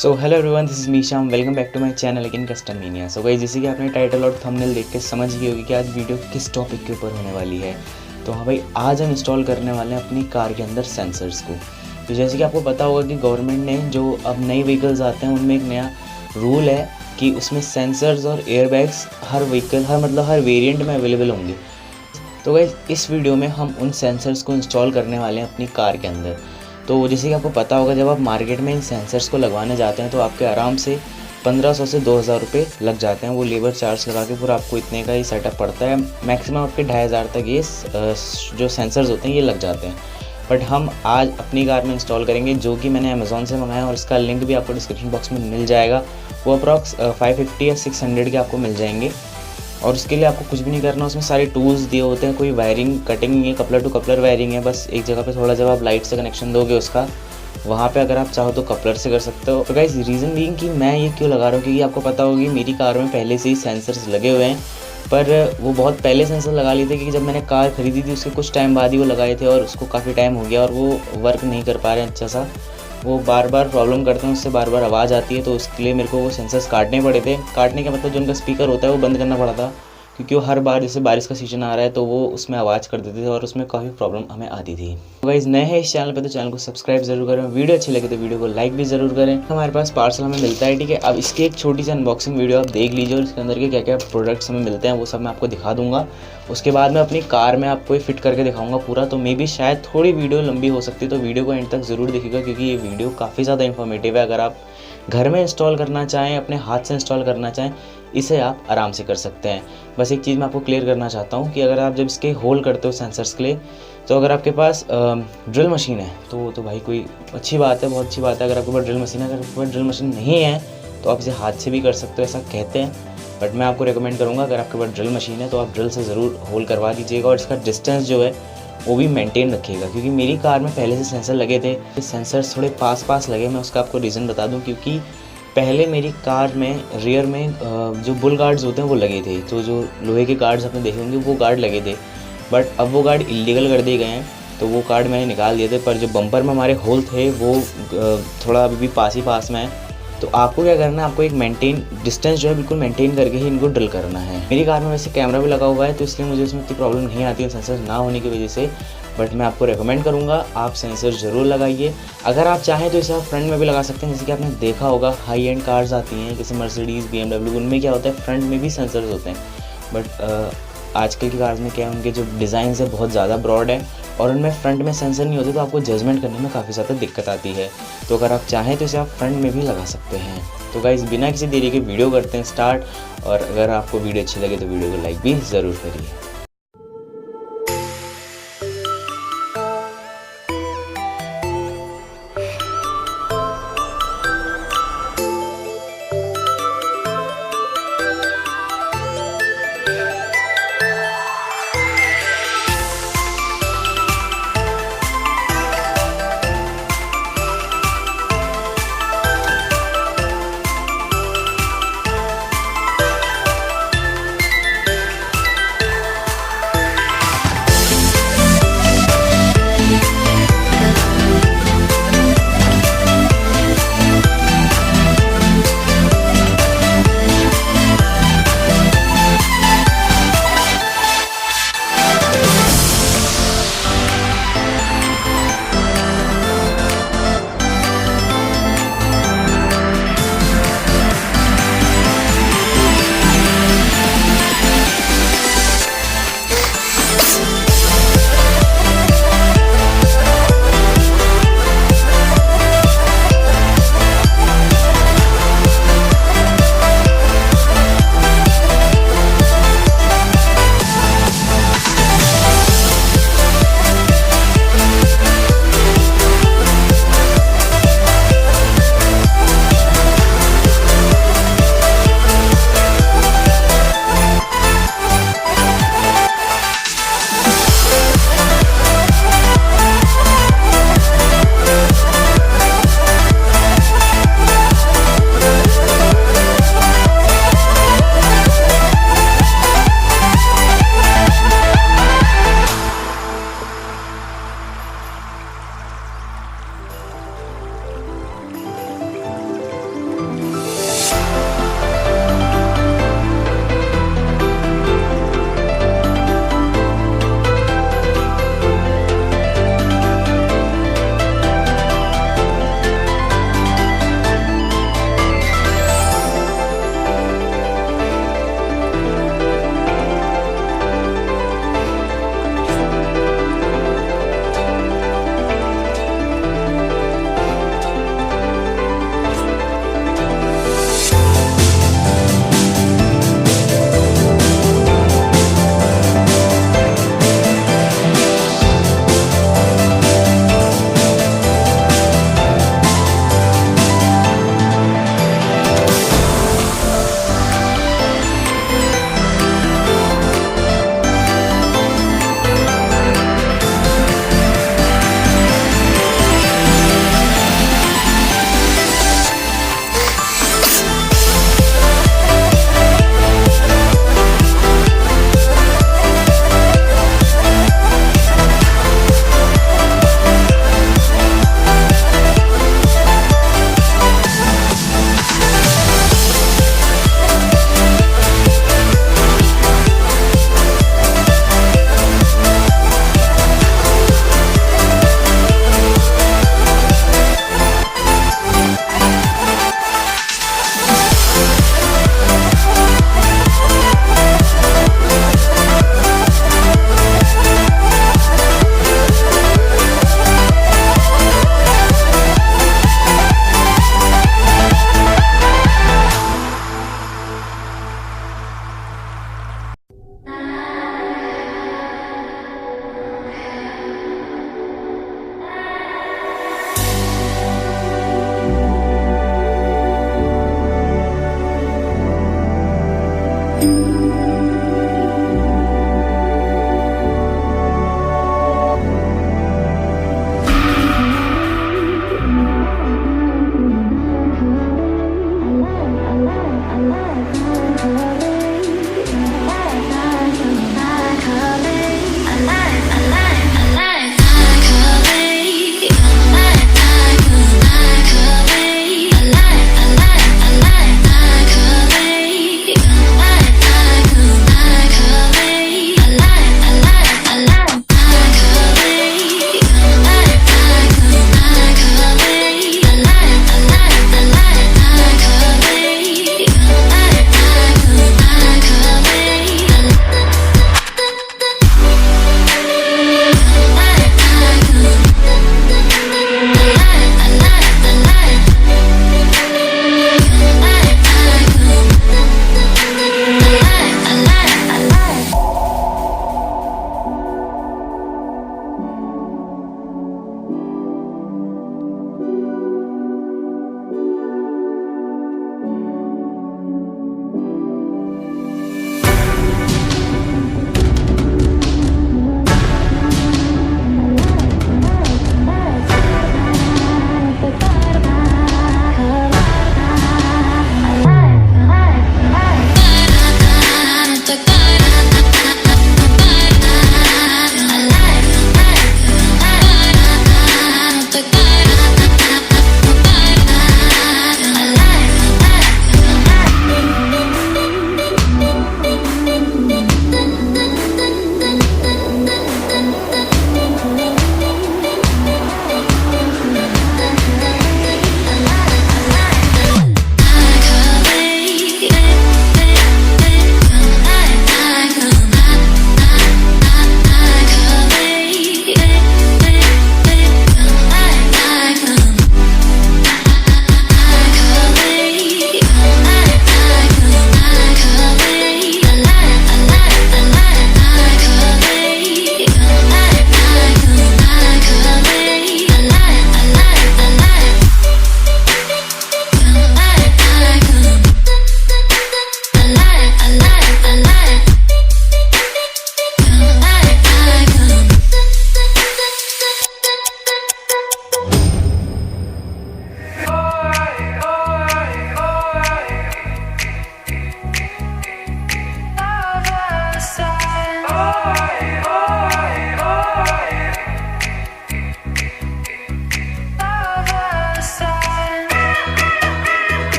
So hello everyone, this is me Shyam. Welcome back to my channel लेकिन custom mania. So guys, जैसे कि आपने title और thumbnail देख के समझ गई होगी कि आज वीडियो किस टॉपिक के ऊपर होने वाली है। तो हाँ भाई, आज हम इंस्टॉल करने वाले हैं अपनी कार के अंदर सेंसर्स को। तो जैसे कि आपको पता होगा कि गवर्नमेंट ने जो अब नई व्हीकल्स आते हैं उनमें एक नया रूल है कि उसमें सेंसर्स और एयरबैग्स हर व्हीकल हर वेरिएंट में अवेलेबल होंगे। तो गाइस, इस वीडियो में हम उन सेंसर्स को इंस्टॉल करने वाले हैं अपनी कार के अंदर। तो जैसे कि आपको पता होगा, जब आप मार्केट में इन सेंसर्स को लगवाने जाते हैं तो आपके आराम से 1500 से 2000 रुपये लग जाते हैं। वो लेबर चार्ज लगा के पूरा आपको इतने का ही सेटअप पड़ता है। मैक्सिमम आपके 2500 तक ये जो सेंसर्स होते हैं ये लग जाते हैं। बट हम आज अपनी कार में इंस्टॉल करेंगे, जो कि मैंने अमेज़ॉन से मंगाया और इसका लिंक भी आपको डिस्क्रिप्शन बॉक्स में मिल जाएगा। वो अप्रॉक्स 550 या 600 के आपको मिल जाएंगे। और उसके लिए आपको कुछ भी नहीं करना, उसमें सारे टूल्स दिए होते हैं। कोई वायरिंग कटिंग नहीं है, कपलर टू कपलर वायरिंग है। बस एक जगह पे थोड़ा जब आप लाइट से कनेक्शन दोगे उसका, वहाँ पे अगर आप चाहो तो कपलर से कर सकते हो। तो गाइस, रीज़न बीइंग कि मैं ये क्यों लगा रहा हूँ, क्योंकि आपको पता होगी मेरी कार में पहले से ही सेंसर्स लगे हुए हैं। पर वो बहुत पहले सेंसर लगा लिए थे, क्योंकि जब मैंने कार ख़रीदी थी उसके कुछ टाइम बाद ही वो लगाए थे और उसको काफ़ी टाइम हो गया और वो वर्क नहीं कर पा रहे हैं अच्छा सा। वो बार बार प्रॉब्लम करते हैं, उससे बार बार आवाज़ आती है। तो उसके लिए मेरे को वो सेंसर्स काटने पड़े थे। काटने का मतलब जो उनका स्पीकर होता है वो बंद करना पड़ा था, क्योंकि वो हर बार जैसे बारिश का सीजन आ रहा है तो वो उसमें आवाज़ कर देते थे और उसमें काफ़ी प्रॉब्लम हमें आती थी। तो गाइस, नए हैं इस चैनल पे तो चैनल को सब्सक्राइब जरूर करें। वीडियो अच्छी लगे तो वीडियो को लाइक भी ज़रूर करें। हमारे पास पार्सल हमें मिलता है, ठीक है। अब इसकी एक छोटी सी अनबॉक्सिंग वीडियो आप देख लीजिए और इसके अंदर के क्या क्या प्रोडक्ट्स हमें मिलते हैं वो सब मैं आपको दिखा दूंगा। उसके बाद मैं अपनी कार में आपको फिट करके दिखाऊंगा पूरा। तो मे बी शायद थोड़ी वीडियो लंबी हो सकती है, तो वीडियो को एंड तक ज़रूर देखिएगा, क्योंकि ये वीडियो काफ़ी ज़्यादा इन्फॉर्मेटिव है। अगर आप घर में इंस्टॉल करना चाहें, अपने हाथ से इंस्टॉल करना चाहें, इसे आप आराम से कर सकते हैं। बस एक चीज़ मैं आपको क्लियर करना चाहता हूँ कि अगर आप जब इसके होल करते हो सेंसर्स के लिए, तो अगर आपके पास ड्रिल मशीन है तो भाई कोई अच्छी बात है, बहुत अच्छी बात है। अगर आपके पास ड्रिल मशीन है, अगर आपके पास ड्रिल मशीन नहीं है तो आप इसे हाथ से भी कर सकते हो, ऐसा कहते हैं। बट मैं आपको रिकमेंड करूँगा, अगर आपके पास ड्रिल मशीन है तो आप ड्रिल से ज़रूर होल करवा दीजिएगा और इसका डिस्टेंस जो है वो भी मेंटेन रखिएगा। क्योंकि मेरी कार में पहले से सेंसर लगे थे, सेंसर्स थोड़े पास पास लगे। मैं उसका आपको रीज़न बता दूँ, क्योंकि पहले मेरी कार में रियर में जो बुल गार्ड्स होते हैं वो लगे थे। तो जो लोहे के गार्ड्स आपने देखे होंगे वो गार्ड लगे थे। बट अब वो गार्ड इलीगल कर दिए गए हैं, तो वो गार्ड मैंने निकाल दिए थे। पर जो बम्पर में हमारे होल थे वो थोड़ा अभी भी पास में है। तो आपको क्या करना है, आपको एक मेंटेन डिस्टेंस जो है बिल्कुल मेंटेन करके ही इनको ड्रिल करना है। मेरी कार में वैसे कैमरा भी लगा हुआ है, तो इसलिए मुझे उसमें इतनी प्रॉब्लम नहीं आती है सेंसर ना होने की वजह से। बट मैं आपको रेकमेंड करूँगा आप सेंसर ज़रूर लगाइए। अगर आप चाहें तो इसे आप फ्रंट में भी लगा सकते हैं। जैसे कि आपने देखा होगा हाई एंड कार्स आती हैं जैसे मर्सिडीज़, BMW, उनमें क्या होता है, फ्रंट में भी सेंसर्स होते हैं। बट आजकल की कार्स में क्या है, उनके जो डिज़ाइन है बहुत ज़्यादा ब्रॉड है और उनमें फ्रंट में सेंसर नहीं होते, तो आपको जजमेंट करने में काफ़ी ज़्यादा दिक्कत आती है। तो अगर आप चाहें तो इसे आप फ्रंट में भी लगा सकते हैं। तो गाइस, बिना किसी देरी के वीडियो करते हैं स्टार्ट। और अगर आपको वीडियो अच्छी लगे तो वीडियो को लाइक भी ज़रूर करिए।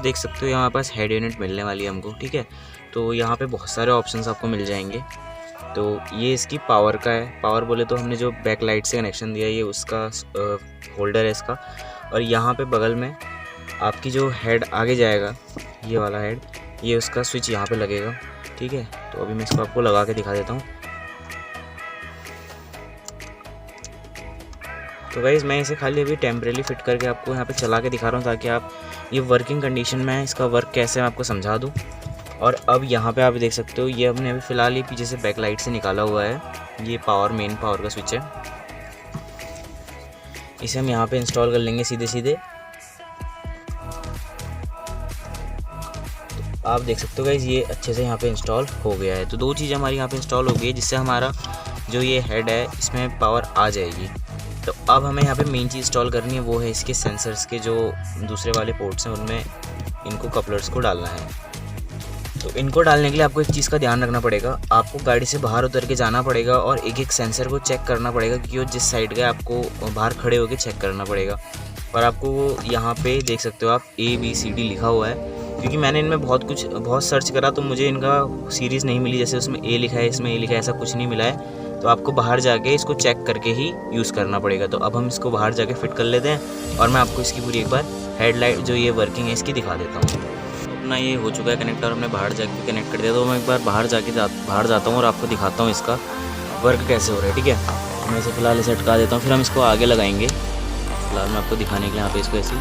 देख सकते हो यहाँ पास हेड यूनिट मिलने वाली है हमको, ठीक है। तो यहाँ पे बहुत सारे ऑप्शंस आपको मिल जाएंगे। तो ये इसकी पावर का है, पावर बोले तो हमने जो बैक लाइट से कनेक्शन दिया है ये उसका होल्डर है इसका। और यहाँ पे बगल में आपकी जो हेड आगे जाएगा, ये वाला हेड, ये उसका स्विच यहाँ पे लगेगा, ठीक है। तो अभी मैं इसको आपको लगा के दिखा देता हूँ। तो गाइस मैं इसे खाली अभी टेम्परेली फिट करके आपको यहाँ पे चला के दिखा रहा हूँ, ताकि आप ये वर्किंग कंडीशन में है, इसका वर्क कैसे मैं आपको समझा दूँ। और अब यहाँ पे आप देख सकते हो, ये हमने अभी फ़िलहाल ये पीछे से बैक लाइट से निकाला हुआ है, ये पावर मेन पावर का स्विच है। इसे हम यहाँ पे इंस्टॉल कर लेंगे सीधे सीधे। आप देख सकते हो गाइस ये अच्छे से यहाँ पे इंस्टॉल हो गया है। तो 2 चीज़ें हमारी यहाँ पे इंस्टॉल हो गई है, जिससे हमारा जो ये हेड है इसमें पावर आ जाएगी। तो अब हमें यहाँ पे मेन चीज़ इंस्टॉल करनी है, वो है इसके सेंसर्स के जो दूसरे वाले पोर्ट्स हैं उनमें इनको कपलर्स को डालना है। तो इनको डालने के लिए आपको एक चीज़ का ध्यान रखना पड़ेगा, आपको गाड़ी से बाहर उतर के जाना पड़ेगा और एक एक सेंसर को चेक करना पड़ेगा, क्योंकि वो जिस साइड का आपको बाहर खड़े होकर चेक करना पड़ेगा। और आपको वो यहाँ पे देख सकते हो आप ABCD लिखा हुआ है, क्योंकि मैंने इनमें बहुत सर्च करा तो मुझे इनका सीरीज़ नहीं मिली, जैसे उसमें A लिखा है इसमें A लिखा है, ऐसा कुछ नहीं मिला है। तो आपको बाहर जाके इसको चेक करके ही यूज़ करना पड़ेगा। तो अब हम इसको बाहर जाके फिट कर लेते हैं और मैं आपको इसकी पूरी एक बार हेडलाइट जो ये वर्किंग है इसकी दिखा देता हूँ। अपना ये हो चुका है कनेक्ट और हमने बाहर जाके कनेक्ट कर दिया। तो मैं एक बार बाहर जाता हूँ और आपको दिखाता हूँ इसका वर्क कैसे हो रहा है, ठीक है। मैं इसे फ़िलहाल इसे अटका देता हूँ, फिर हम इसको आगे लगाएंगे। फिलहाल मैं आपको दिखाने के लिए यहाँ पे इसको ऐसे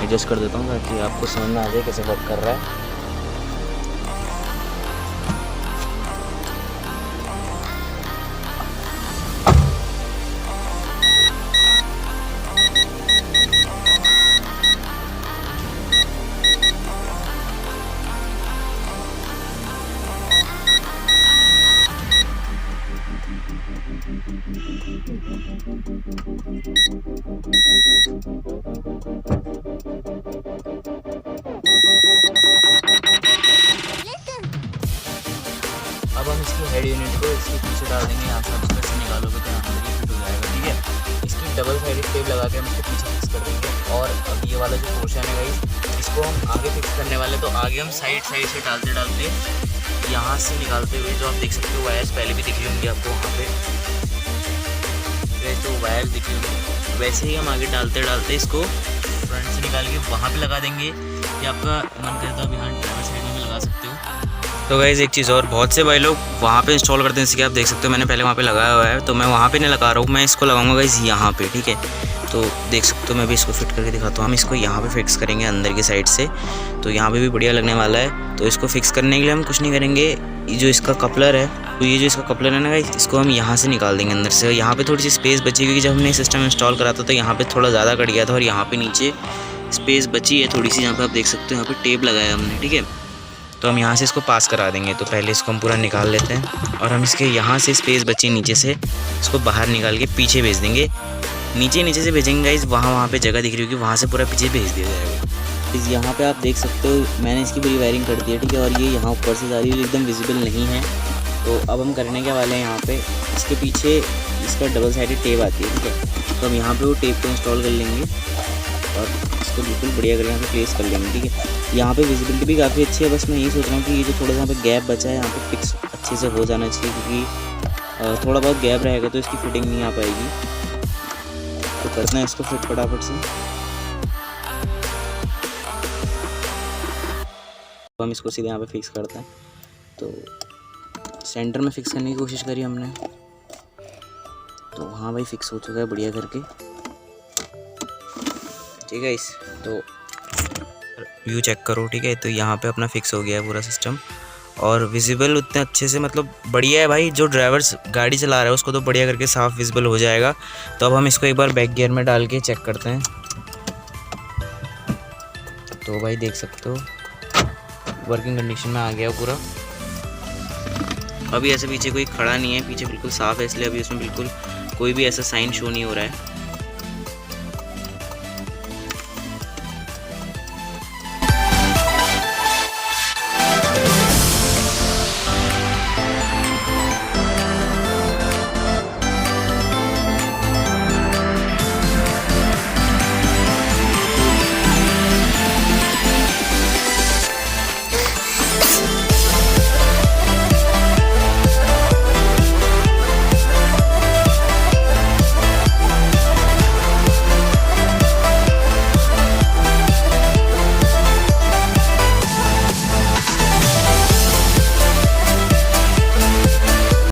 एडजस्ट कर देता हूँ ताकि आपको समझ में आ जाए कैसे वर्क कर रहा है। अब हम इसकी हेड यूनिट को इसके पीछे डाल देंगे, यहाँ से आप इसको ऐसे निकालोगे तो यहाँ पर ये फिट हो जाएगा, ठीक है। इसकी डबल साइडेड टेप लगा के हम इसको पीछे फिक्स कर देंगे। और अब ये वाला जो पोर्शन है गाइस, इसको हम आगे फिक्स करने वाले, तो आगे हम साइड से डालते यहाँ से निकालते हुए, जो आप देख सकते हो वायर्स पहले भी दिख रही होंगी आपको वहाँ पे, तो वायर्स दिख रही होंगी, वैसे ही हम आगे डालते इसको फ्रंट से निकाल के वहाँ पे लगा देंगे। ये आपका मन करता है बिहार ड्राइवर साइड में भी लगा सकते हो। तो गाइस एक चीज़ और, बहुत से भाई लोग वहाँ पे इंस्टॉल करते हैं, जैसे कि आप देख सकते हो मैंने पहले वहाँ पे लगाया हुआ है, तो मैं वहाँ पे नहीं लगा रहा हूँ, मैं इसको लगाऊंगा गाइस यहाँ पे, ठीक है। तो देख सकते हो मैं भी इसको फिट करके दिखाता हूँ। हम इसको यहाँ पे फिक्स करेंगे अंदर की साइड से, तो यहाँ पे भी बढ़िया लगने वाला है। तो इसको फिक्स करने के लिए हम कुछ नहीं करेंगे, ये जो इसका कपलर है, तो ये जो इसका कपलर है ना गाइस, इसको हम यहाँ से निकाल देंगे अंदर से। यहाँ पे थोड़ी सी स्पेस बची, क्योंकि जब हमने सिस्टम इंस्टॉल करा था तो यहाँ पे थोड़ा ज़्यादा कट गया था और यहाँ पे नीचे स्पेस बची है थोड़ी सी, यहाँ पे आप देख सकते हो यहाँ पे टेप लगाया हमने, ठीक है। तो हम यहाँ से इसको पास करा देंगे। तो पहले इसको हम पूरा निकाल लेते हैं और हम इसके यहाँ से स्पेस बची नीचे से इसको बाहर निकाल के पीछे भेज देंगे। नीचे से भेजेंगे गाइस, वहाँ पे जगह दिख रही होगी, वहाँ से पूरा पीछे भेज दिया जाएगा। यहाँ पे आप देख सकते हो मैंने इसकी पूरी वायरिंग कर दी है, ठीक है। और ये यहाँ ऊपर से जा रही है, एकदम विजिबल नहीं है। तो अब हम करने के वाले हैं, यहाँ पे इसके पीछे इसका डबल साइडेड टेप आती है, ठीक है। तो हम यहाँ पे वो टेप को इंस्टॉल कर लेंगे और इसको बिल्कुल बढ़िया कर यहाँ पे प्लेस कर लेंगे, ठीक है। यहाँ पे विजिबिलिटी भी काफ़ी अच्छी है, बस मैं यही सोच रहा हूँ कि ये जो थोड़ा सा यहाँ पे गैप बचा है यहाँ पे फिक्स अच्छे से हो जाना चाहिए, क्योंकि थोड़ा बहुत गैप रहेगा तो इसकी फिटिंग नहीं आ पाएगी। तो करना है इसको फिट फटाफट से। तो हम इसको सीधे यहाँ पे फिक्स करते हैं। तो सेंटर में फिक्स करने की कोशिश करी हमने, तो हाँ भाई फिक्स हो चुका है बढ़िया करके, ठीक है। इस तो व्यू चेक करो, ठीक है। तो यहाँ पे अपना फिक्स हो गया है पूरा सिस्टम और विजिबल उतने अच्छे से, मतलब बढ़िया है भाई। जो ड्राइवर्स गाड़ी चला रहा है उसको तो बढ़िया करके साफ विजिबल हो जाएगा। तो अब हम इसको एक बार बैक गियर में डाल के चेक करते हैं। तो भाई देख सकते हो वर्किंग कंडीशन में आ गया पूरा। अभी ऐसे पीछे कोई खड़ा नहीं है, पीछे बिल्कुल साफ़ है, इसलिए अभी उसमें बिल्कुल कोई भी ऐसा साइन शो नहीं हो रहा है।